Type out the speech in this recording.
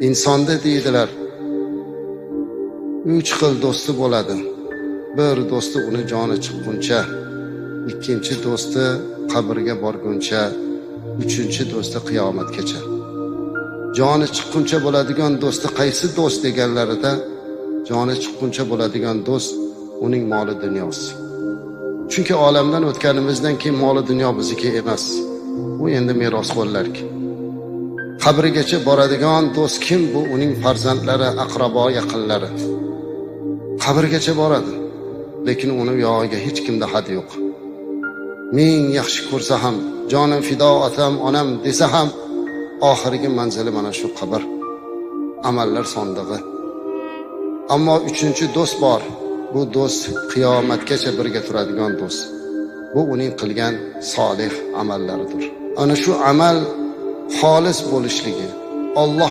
insonda deydilar 3 xil do'sti bo'ladi. Bir do'sti uni joni chiqquncha, ikkinchi do'sti qabrga borguncha, uchinchi do'sti qiyomatgacha. Joni chiqquncha bo'ladigan do'sti qaysi do'st deganlarida, joni chiqquncha bo'ladigan do'st uning moli dunyosi. Chunki olamdan o'tganimizdan keyin moli dunyo bizniki emas. U endi merosxo'rlarki. Qabrigacha boradigan do'st kim? Bu uning farzandlari, aqrabo, yaqinlari. Qabrgacha boradi, lekin uni yog'iga hech kimda had yo'q. Ming yaxshi ko'rsa ham, jonim fido otam, onam desa ham, oxirgi manzili mana shu qabr, amallar sondig'i. Ammo uchinchi do'st bor. Bu do'st qiyomatgacha birga turadigan do'st. Bu uning qilgan solih amallaridir. Ana shu amal xolis bo'lishligi, Alloh